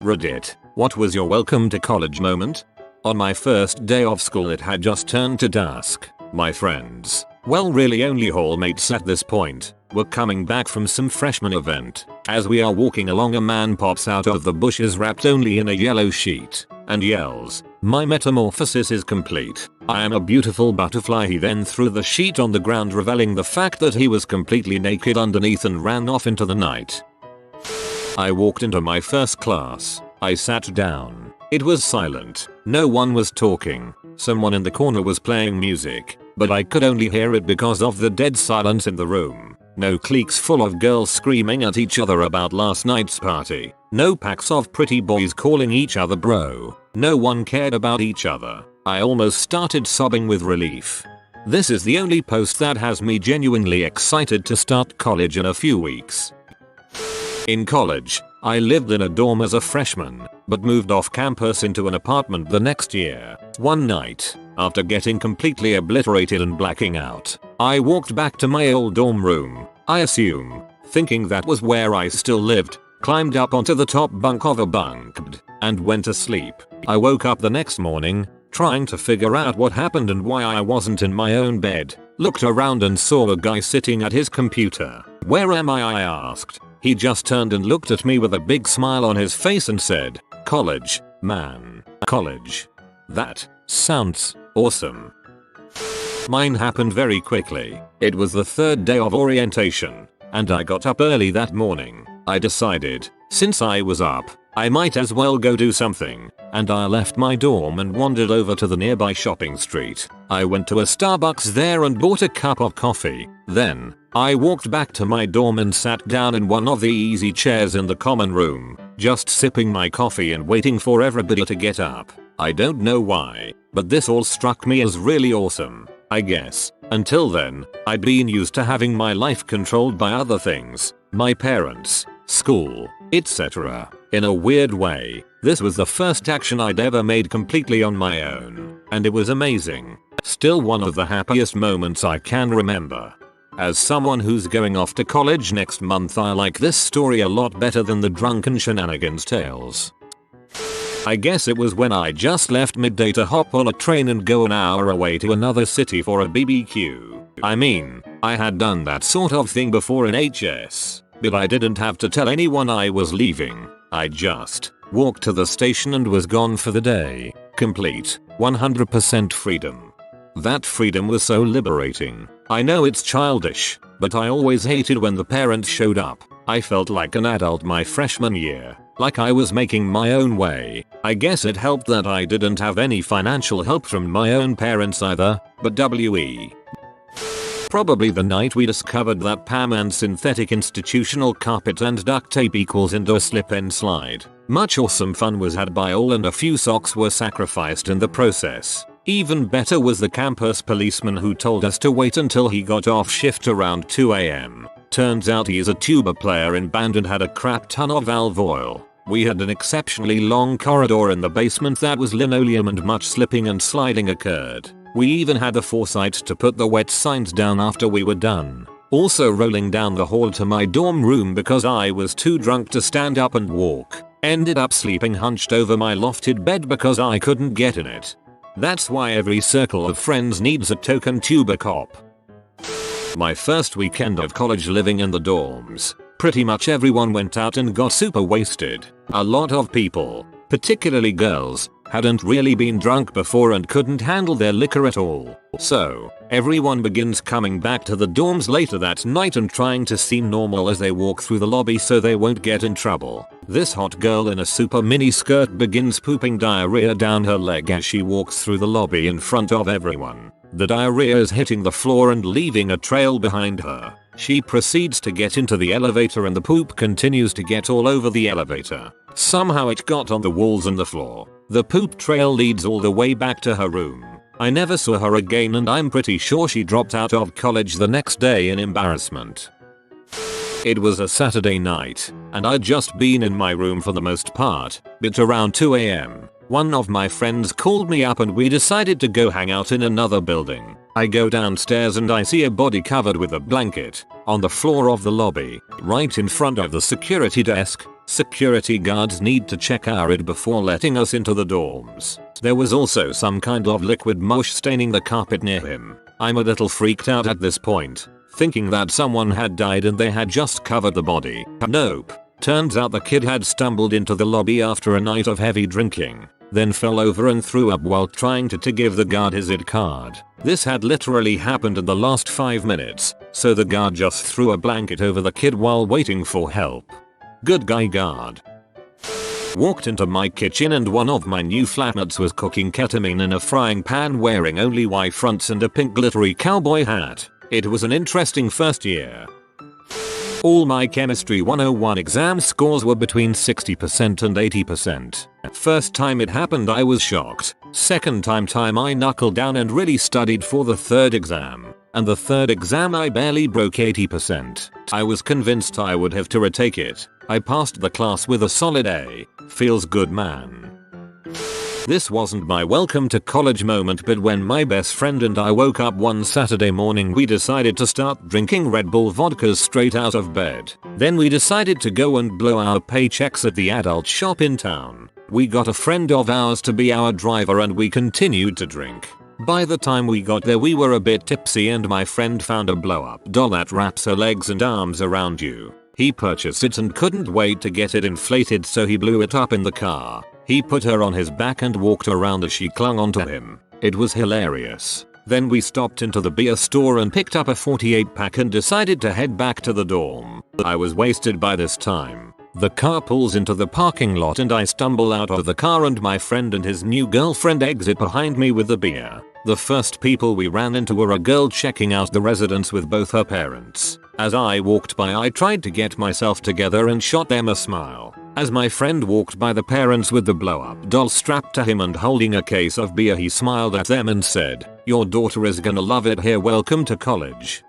Reddit, what was your welcome to college moment? On my first day of school it had just turned to dusk. My friends, well really only hallmates at this point, were coming back from some freshman event. As we are walking along, a man pops out of the bushes wrapped only in a yellow sheet and yells, "My metamorphosis is complete. I am a beautiful butterfly." He then threw the sheet on the ground, revealing the fact that he was completely naked underneath, and ran off into the night. I walked into my first class. I sat down. It was silent. No one was talking. Someone in the corner was playing music, but I could only hear it because of the dead silence in the room. No cliques full of girls screaming at each other about last night's party. No packs of pretty boys calling each other bro. No one cared about each other. I almost started sobbing with relief. This is the only post that has me genuinely excited to start college in a few weeks. In college, I lived in a dorm as a freshman, but moved off campus into an apartment the next year. One night, after getting completely obliterated and blacking out, I walked back to my old dorm room, I assume, thinking that was where I still lived, climbed up onto the top bunk of a bunk bed, and went to sleep. I woke up the next morning, trying to figure out what happened and why I wasn't in my own bed. Looked around and saw a guy sitting at his computer. "Where am I asked. He just turned and looked at me with a big smile on his face and said, "College, man. College. That sounds awesome." Mine happened very quickly. It was the third day of orientation, and I got up early that morning. I decided, since I was up, I might as well go do something, and I left my dorm and wandered over to the nearby shopping street. I went to a Starbucks there and bought a cup of coffee. Then, I walked back to my dorm and sat down in one of the easy chairs in the common room, just sipping my coffee and waiting for everybody to get up. I don't know why, but this all struck me as really awesome. I guess, until then, I'd been used to having my life controlled by other things, my parents, school, etc. In a weird way, this was the first action I'd ever made completely on my own, and it was amazing. Still one of the happiest moments I can remember. As someone who's going off to college next month, I like this story a lot better than the drunken shenanigans tales. I guess it was when I just left midday to hop on a train and go an hour away to another city for a BBQ. I mean, I had done that sort of thing before in HS, but I didn't have to tell anyone I was leaving. I just walked to the station and was gone for the day. Complete, 100% freedom. That freedom was so liberating. I know it's childish, but I always hated when the parents showed up. I felt like an adult my freshman year, like I was making my own way. I guess it helped that I didn't have any financial help from my own parents either, but WE. Probably the night we discovered that Pam and synthetic institutional carpet and duct tape equals indoor slip and slide. Much awesome fun was had by all and a few socks were sacrificed in the process. Even better was the campus policeman who told us to wait until he got off shift around 2 AM. Turns out he's a tuba player in band and had a crap ton of valve oil. We had an exceptionally long corridor in the basement that was linoleum and much slipping and sliding occurred. We even had the foresight to put the wet signs down after we were done. Also rolling down the hall to my dorm room because I was too drunk to stand up and walk. Ended up sleeping hunched over my lofted bed because I couldn't get in it. That's why every circle of friends needs a token tuba cop. My first weekend of college living in the dorms, pretty much everyone went out and got super wasted. A lot of people, particularly girls, hadn't really been drunk before and couldn't handle their liquor at all. So, everyone begins coming back to the dorms later that night and trying to seem normal as they walk through the lobby so they won't get in trouble. This hot girl in a super mini skirt begins pooping diarrhea down her leg as she walks through the lobby in front of everyone. The diarrhea is hitting the floor and leaving a trail behind her. She proceeds to get into the elevator and the poop continues to get all over the elevator. Somehow it got on the walls and the floor. The poop trail leads all the way back to her room. I never saw her again and I'm pretty sure she dropped out of college the next day in embarrassment. It was a Saturday night, and I'd just been in my room for the most part, but around 2 AM, one of my friends called me up and we decided to go hang out in another building. I go downstairs and I see a body covered with a blanket on the floor of the lobby, right in front of the security desk. Security guards need to check our ID before letting us into the dorms. There was also some kind of liquid mush staining the carpet near him. I'm a little freaked out at this point, thinking that someone had died and they had just covered the body. Nope. Turns out the kid had stumbled into the lobby after a night of heavy drinking, then fell over and threw up while trying to give the guard his ID card. This had literally happened in the last 5 minutes, so the guard just threw a blanket over the kid while waiting for help. Good guy guard. Walked into my kitchen and one of my new flatmates was cooking ketamine in a frying pan wearing only Y fronts and a pink glittery cowboy hat. It was an interesting first year. All my chemistry 101 exam scores were between 60% and 80%. First time it happened I was shocked. Second time I knuckled down and really studied for the third exam. And the third exam I barely broke 80%. I was convinced I would have to retake it. I passed the class with a solid A. Feels good, man. This wasn't my welcome to college moment, but when my best friend and I woke up one Saturday morning we decided to start drinking Red Bull vodkas straight out of bed. Then we decided to go and blow our paychecks at the adult shop in town. We got a friend of ours to be our driver and we continued to drink. By the time we got there we were a bit tipsy and my friend found a blow-up doll that wraps her legs and arms around you. He purchased it and couldn't wait to get it inflated, so he blew it up in the car. He put her on his back and walked around as she clung onto him. It was hilarious. Then we stopped into the beer store and picked up a 48 pack and decided to head back to the dorm. I was wasted by this time. The car pulls into the parking lot and I stumble out of the car and my friend and his new girlfriend exit behind me with the beer. The first people we ran into were a girl checking out the residence with both her parents. As I walked by I tried to get myself together and shot them a smile. As my friend walked by the parents with the blow-up doll strapped to him and holding a case of beer, he smiled at them and said, "Your daughter is gonna love it here, welcome to college."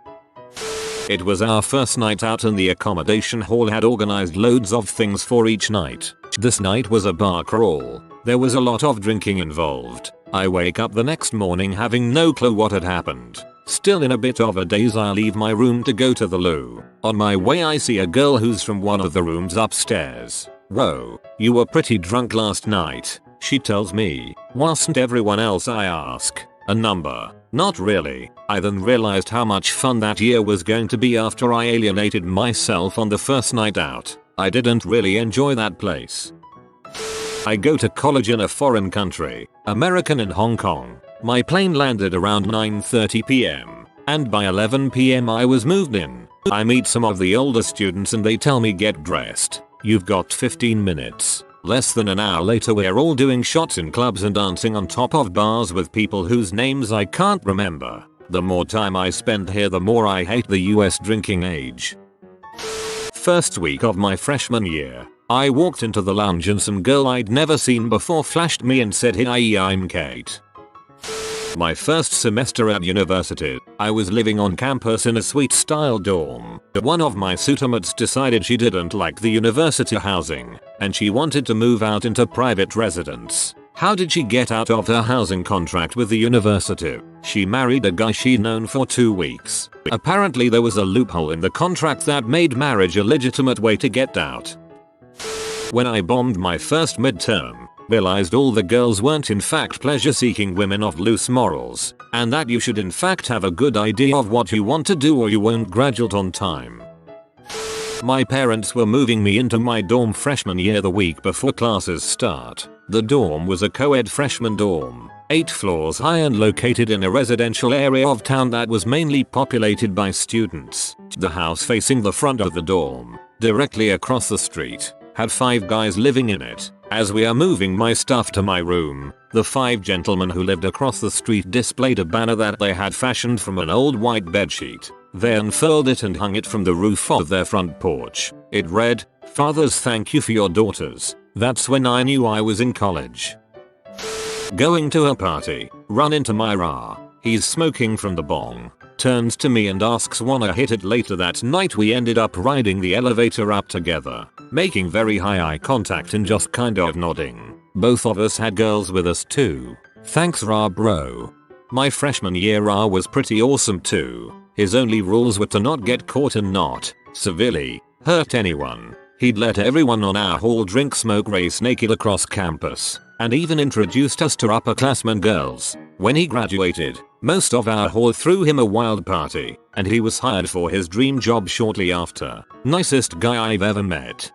It was our first night out and the accommodation hall had organized loads of things for each night. This night was a bar crawl. There was a lot of drinking involved. I wake up the next morning having no clue what had happened. Still in a bit of a daze, I leave my room to go to the loo. On my way I see a girl who's from one of the rooms upstairs. "Whoa, you were pretty drunk last night," she tells me. "Wasn't everyone else?" I ask. "A number." "Not really." I then realized how much fun that year was going to be after I alienated myself on the first night out. I didn't really enjoy that place. I go to college in a foreign country, American in Hong Kong. My plane landed around 9:30 p.m. and by 11 p.m. I was moved in. I meet some of the older students and they tell me get dressed. You've got 15 minutes. Less than an hour later we're all doing shots in clubs and dancing on top of bars with people whose names I can't remember. The more time I spend here the more I hate the US drinking age. First week of my freshman year, I walked into the lounge and some girl I'd never seen before flashed me and said, "Hi, I'm Kate." My first semester at university, I was living on campus in a suite style dorm. One of my suitemates decided she didn't like the university housing, and she wanted to move out into private residence. How did she get out of her housing contract with the university? She married a guy she'd known for 2 weeks. Apparently there was a loophole in the contract that made marriage a legitimate way to get out. When I bombed my first midterm, realized all the girls weren't in fact pleasure-seeking women of loose morals, and that you should in fact have a good idea of what you want to do or you won't graduate on time. My parents were moving me into my dorm freshman year the week before classes start. The dorm was a co-ed freshman dorm, 8 floors high and located in a residential area of town that was mainly populated by students. The house facing the front of the dorm, directly across the street, had 5 guys living in it. As we are moving my stuff to my room, the 5 gentlemen who lived across the street displayed a banner that they had fashioned from an old white bedsheet. They unfurled it and hung it from the roof of their front porch. It read, "Fathers, thank you for your daughters." That's when I knew I was in college. Going to a party, run into my Ra. He's smoking from the bong. Turns to me and asks wanna hit it later. That night we ended up riding the elevator up together, making very high eye contact and just kind of nodding. Both of us had girls with us too. Thanks Ra bro. My freshman year Ra was pretty awesome too. His only rules were to not get caught and not, severely, hurt anyone. He'd let everyone on our hall drink smoke race naked across campus, and even introduced us to upperclassmen girls. When he graduated, most of our hall threw him a wild party, and he was hired for his dream job shortly after. Nicest guy I've ever met.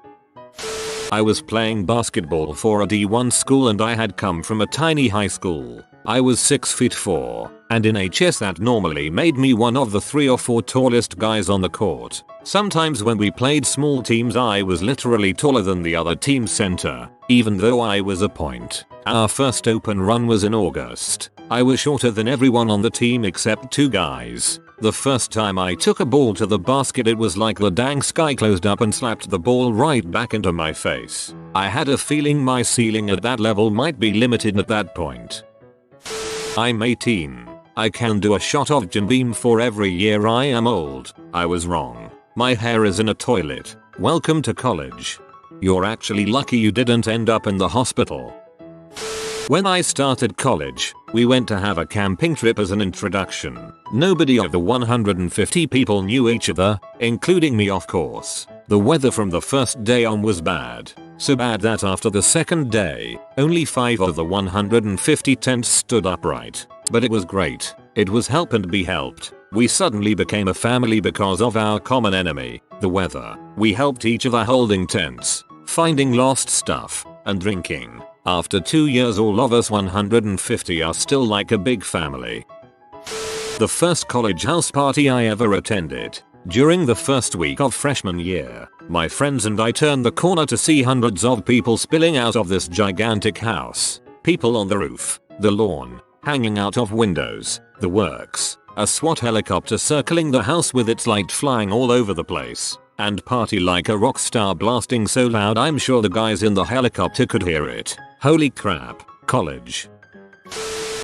I was playing basketball for a D1 school and I had come from a tiny high school. I was 6'4", and in HS that normally made me one of the 3 or 4 tallest guys on the court. Sometimes when we played small teams I was literally taller than the other team's center, even though I was a point. Our first open run was in August. I was shorter than everyone on the team except 2 guys. The first time I took a ball to the basket it was like the dang sky closed up and slapped the ball right back into my face. I had a feeling my ceiling at that level might be limited at that point. I'm 18. I can do a shot of Jim Beam for every year I am old. I was wrong. My hair is in a toilet. Welcome to college. You're actually lucky you didn't end up in the hospital. When I started college, we went to have a camping trip as an introduction. Nobody of the 150 people knew each other, including me of course. The weather from the first day on was bad. So bad that after the second day, only 5 of the 150 tents stood upright. But it was great. It was help and be helped. We suddenly became a family because of our common enemy, the weather. We helped each other holding tents, finding lost stuff, and drinking. After 2 years all of us 150 are still like a big family. The first college house party I ever attended. During the first week of freshman year, my friends and I turned the corner to see hundreds of people spilling out of this gigantic house. People on the roof, the lawn, hanging out of windows, the works, a SWAT helicopter circling the house with its light flying all over the place, and party like a rock star blasting so loud I'm sure the guys in the helicopter could hear it. Holy crap, college.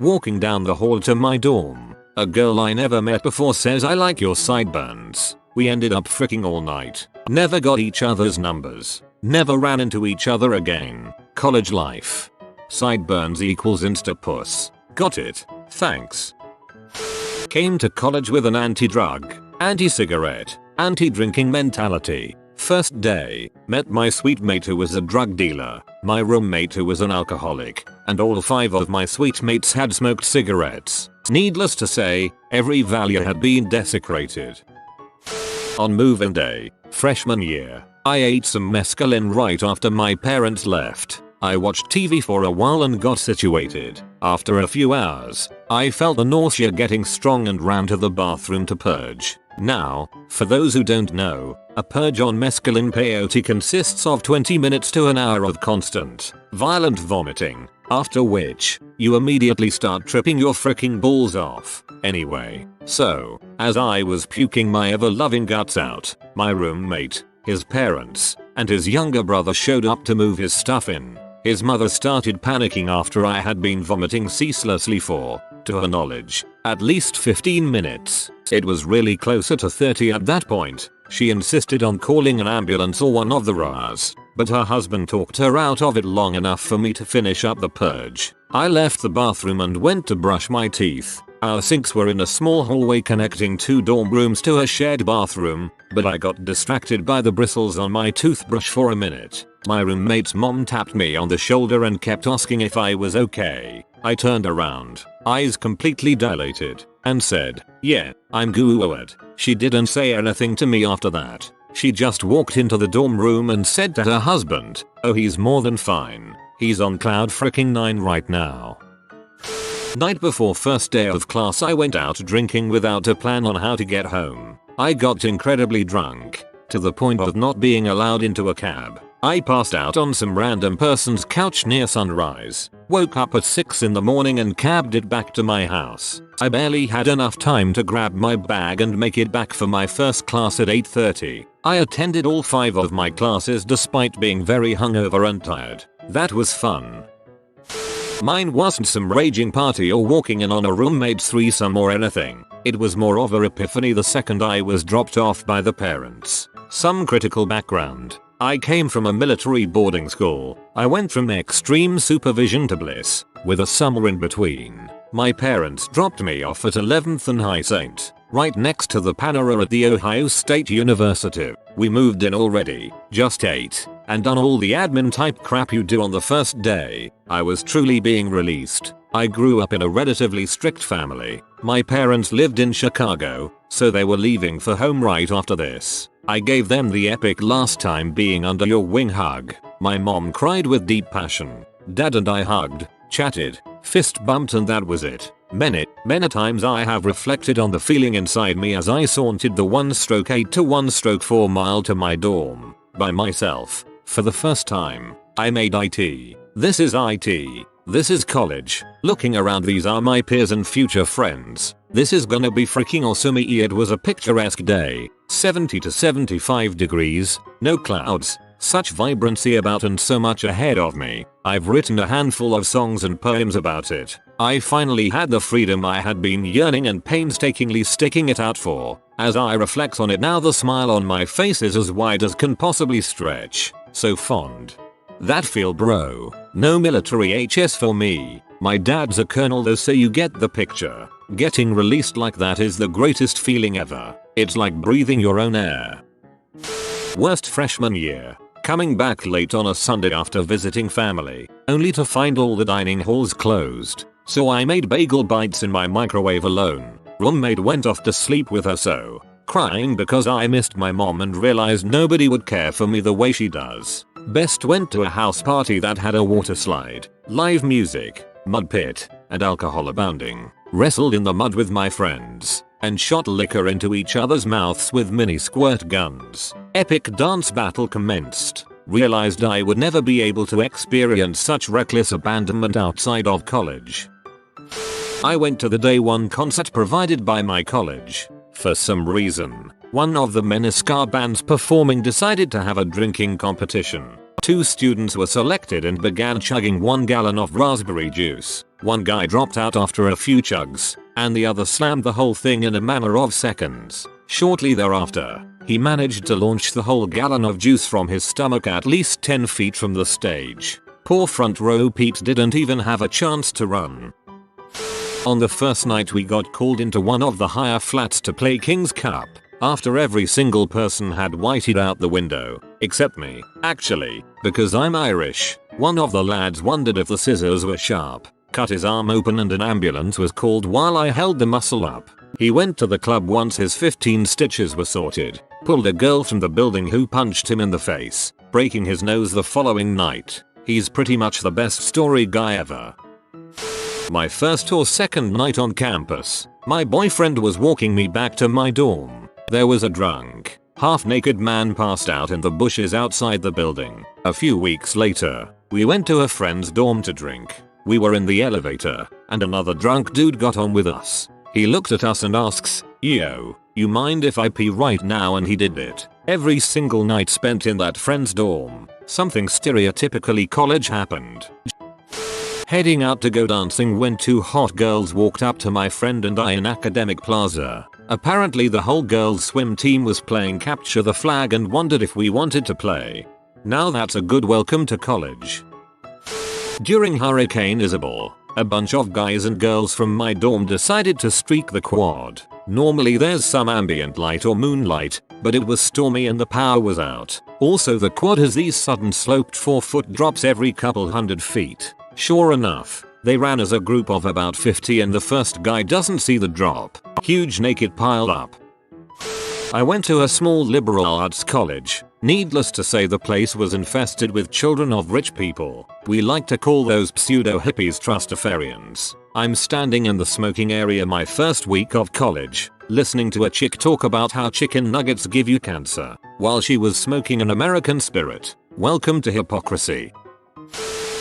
Walking down the hall to my dorm, a girl I never met before says I like your sideburns. We ended up fricking all night. Never got each other's numbers. Never ran into each other again. College life. Sideburns equals insta-puss. Got it. Thanks. Came to college with an anti-drug, anti-cigarette, anti-drinking mentality. First day, met my sweet mate who was a drug dealer, my roommate who was an alcoholic, and all 5 of my sweet mates had smoked cigarettes. Needless to say, every value had been desecrated. On move-in day, freshman year, I ate some mescaline right after my parents left. I watched TV for a while and got situated. After a few hours, I felt the nausea getting strong and ran to the bathroom to purge. Now, for those who don't know, a purge on mescaline peyote consists of 20 minutes to an hour of constant, violent vomiting, after which, you immediately start tripping your fricking balls off. Anyway, so, as I was puking my ever-loving guts out, my roommate, his parents, and his younger brother showed up to move his stuff in. His mother started panicking after I had been vomiting ceaselessly for, to her knowledge, at least 15 minutes. It was really closer to 30 at that point. She insisted on calling an ambulance or one of the RAs, but her husband talked her out of it long enough for me to finish up the purge. I left the bathroom and went to brush my teeth. Our sinks were in a small hallway connecting 2 dorm rooms to a shared bathroom, but I got distracted by the bristles on my toothbrush for a minute. My roommate's mom tapped me on the shoulder and kept asking if I was okay. I turned around, eyes completely dilated, and said, "Yeah, I'm good." She didn't say anything to me after that. She just walked into the dorm room and said to her husband, "Oh, he's more than fine. He's on cloud freaking 9 right now." Night before first day of class I went out drinking without a plan on how to get home. I got incredibly drunk, to the point of not being allowed into a cab. I passed out on some random person's couch near sunrise, woke up at 6 in the morning and cabbed it back to my house. I barely had enough time to grab my bag and make it back for my first class at 8:30. I attended all 5 of my classes despite being very hungover and tired. That was fun. Mine wasn't some raging party or walking in on a roommate's threesome or anything. It was more of a epiphany the second I was dropped off by the parents. Some critical background. I came from a military boarding school. I went from extreme supervision to bliss, with a summer in between. My parents dropped me off at 11th and High St. right next to the Panera at the Ohio State University. We moved in already, just ate, and done all the admin type crap you do on the first day. I was truly being released. I grew up in a relatively strict family. My parents lived in Chicago, so they were leaving for home right after this. I gave them the epic last time being under your wing hug. My mom cried with deep passion. Dad and I hugged, chatted, fist bumped, and that was it. Many times I have reflected on the feeling inside me as I sauntered the 1/8 to 1/4 mile to my dorm by myself. For the first time, I made IT. This is IT. This is college. Looking around, these are my peers and future friends. This is gonna be freaking awesome. It was a picturesque day. 70 to 75 degrees, no clouds, such vibrancy about and so much ahead of me. I've written a handful of songs and poems about it. I finally had the freedom I had been yearning and painstakingly sticking it out for. As I reflect on it now, the smile on my face is as wide as can possibly stretch. So fond. That feel, bro. No military HS for me. My dad's a colonel though, so you get the picture. Getting released like that is the greatest feeling ever. It's like breathing your own air. Worst freshman year. Coming back late on a Sunday after visiting family, only to find all the dining halls closed. So I made bagel bites in my microwave alone. Roommate went off to sleep with her, so crying because I missed my mom and realized nobody would care for me the way she does. Best went to a house party that had a water slide, live music, mud pit, and alcohol abounding. Wrestled in the mud with my friends, and shot liquor into each other's mouths with mini squirt guns. Epic dance battle commenced. Realized I would never be able to experience such reckless abandonment outside of college. I went to the day one concert provided by my college. For some reason, one of the ska bands performing decided to have a drinking competition. 2 students were selected and began chugging 1 gallon of raspberry juice. One guy dropped out after a few chugs, and the other slammed the whole thing in a matter of seconds. Shortly thereafter, he managed to launch the whole gallon of juice from his stomach at least 10 feet from the stage. Poor front row peeps didn't even have a chance to run. On the first night, we got called into one of the higher flats to play King's Cup. After every single person had whited out the window, except me, actually, because I'm Irish. One of the lads wondered if the scissors were sharp, cut his arm open, and an ambulance was called while I held the muscle up. He went to the club once his 15 stitches were sorted, pulled a girl from the building who punched him in the face, breaking his nose the following night. He's pretty much the best story guy ever. My first or second night on campus, my boyfriend was walking me back to my dorm. There was a drunk, half-naked man passed out in the bushes outside the building. A few weeks later, we went to a friend's dorm to drink. We were in the elevator, and another drunk dude got on with us. He looked at us and asks, "Yo, you mind if I pee right now?" And he did it. Every single night spent in that friend's dorm, something stereotypically college happened. Heading out to go dancing when 2 hot girls walked up to my friend and I in Academic Plaza. Apparently the whole girls swim team was playing capture the flag and wondered if we wanted to play. Now that's a good welcome to college. During Hurricane Isabel, a bunch of guys and girls from my dorm decided to streak the quad. Normally there's some ambient light or moonlight, but it was stormy and the power was out. Also the quad has these sudden sloped 4-foot drops every couple hundred feet. Sure enough, they ran as a group of about 50 and the first guy doesn't see the drop. Huge naked pile up. I went to a small liberal arts college. Needless to say, the place was infested with children of rich people. We like to call those pseudo hippies trustafarians. I'm standing in the smoking area my first week of college, listening to a chick talk about how chicken nuggets give you cancer, while she was smoking an American Spirit. Welcome to hypocrisy.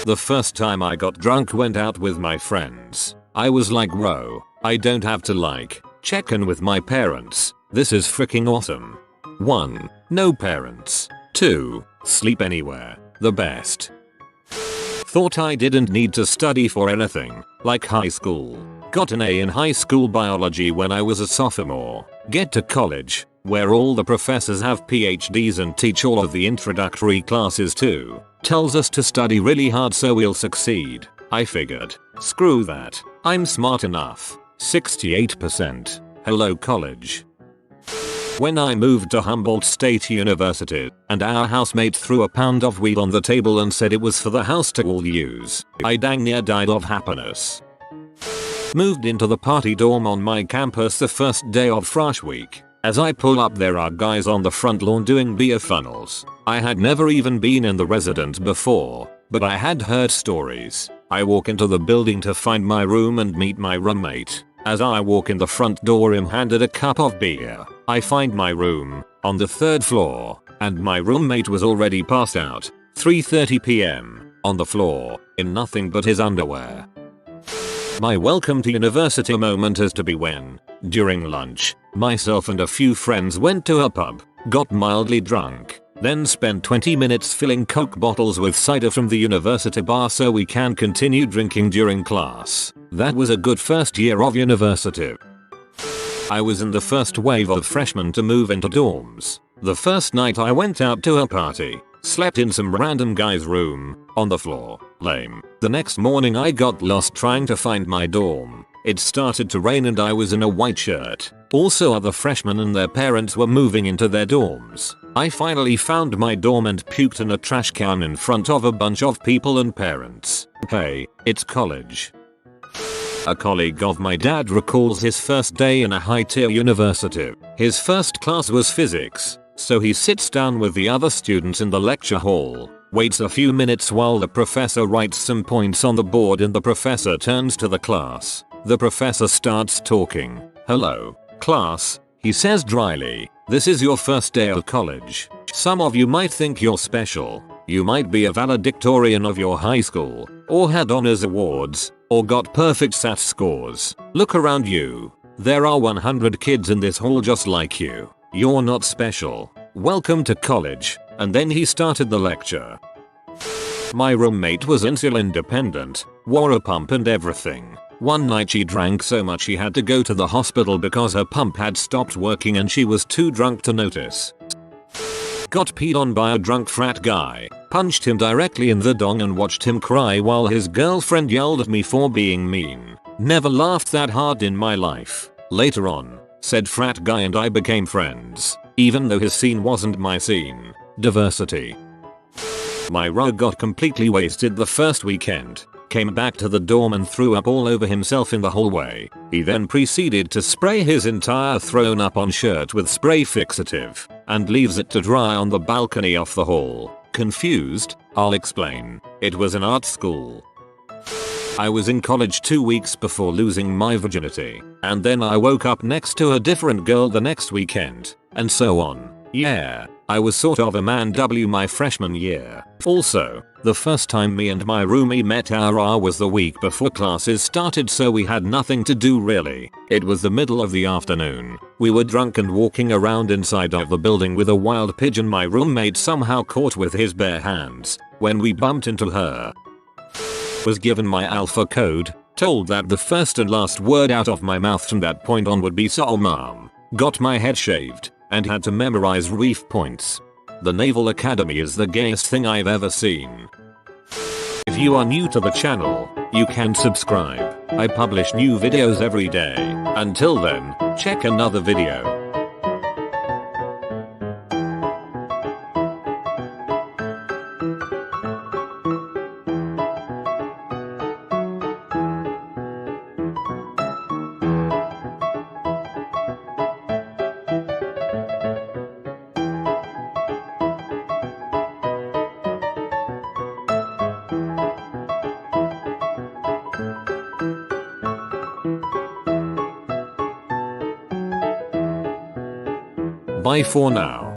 The first time I got drunk, went out with my friends. I was like, bro, I don't have to check in with my parents. This is freaking awesome. 1. No parents. 2. Sleep anywhere. The best. Thought I didn't need to study for anything, like high school. Got an A in high school biology when I was a sophomore. Get to college, where all the professors have PhDs and teach all of the introductory classes too. Tells us to study really hard so we'll succeed. I figured, screw that, I'm smart enough. 68%. Hello college. When I moved to Humboldt State University, and our housemate threw a pound of weed on the table and said it was for the house to all use, I dang near died of happiness. Moved into the party dorm on my campus the first day of Frat week. As I pull up there are guys on the front lawn doing beer funnels. I had never even been in the residence before, but I had heard stories. I walk into the building to find my room and meet my roommate. As I walk in the front door I'm handed a cup of beer. I find my room, on the 3rd floor, and my roommate was already passed out, 3:30 PM, on the floor, in nothing but his underwear. My welcome to university moment is to be when, during lunch, myself and a few friends went to a pub, got mildly drunk, then spent 20 minutes filling Coke bottles with cider from the university bar so we can continue drinking during class. That was a good first year of university. I was in the first wave of freshmen to move into dorms. The first night I went out to a party, slept in some random guy's room, on the floor, lame. The next morning I got lost trying to find my dorm. It started to rain and I was in a white shirt. Also other freshmen and their parents were moving into their dorms. I finally found my dorm and puked in a trash can in front of a bunch of people and parents. Hey, it's college. A colleague of my dad recalls his first day in a high-tier university. His first class was physics, so he sits down with the other students in the lecture hall, waits a few minutes while the professor writes some points on the board and the professor turns to the class. The professor starts talking. Hello, class, he says dryly. This is your first day of college. Some of you might think you're special. You might be a valedictorian of your high school, or had honors awards, or got perfect SAT scores. Look around you. There are 100 kids in this hall just like you. You're not special. Welcome to college. And then he started the lecture. My roommate was insulin dependent, wore a pump and everything. One night she drank so much she had to go to the hospital because her pump had stopped working and she was too drunk to notice. Got peed on by a drunk frat guy, punched him directly in the dong and watched him cry while his girlfriend yelled at me for being mean. Never laughed that hard in my life. Later on, said frat guy and I became friends, even though his scene wasn't my scene. Diversity. My rug got completely wasted the first weekend. Came back to the dorm and threw up all over himself in the hallway. He then proceeded to spray his entire thrown up on shirt with spray fixative and leaves it to dry on the balcony off the hall. Confused? I'll explain. It was an art school. I was in college 2 weeks before losing my virginity, and then I woke up next to a different girl the next weekend, and so on. Yeah, I was sort of a man W my freshman year. Also, the first time me and my roomie met was the week before classes started so we had nothing to do really. It was the middle of the afternoon. We were drunk and walking around inside of the building with a wild pigeon my roommate somehow caught with his bare hands. When we bumped into her, was given my alpha code, told that the first and last word out of my mouth from that point on would be "so mom." Got my head shaved and had to memorize reef points. The Naval Academy is the gayest thing I've ever seen. If you are new to the channel, you can subscribe. I publish new videos every day. Until then, check another video. Bye for now.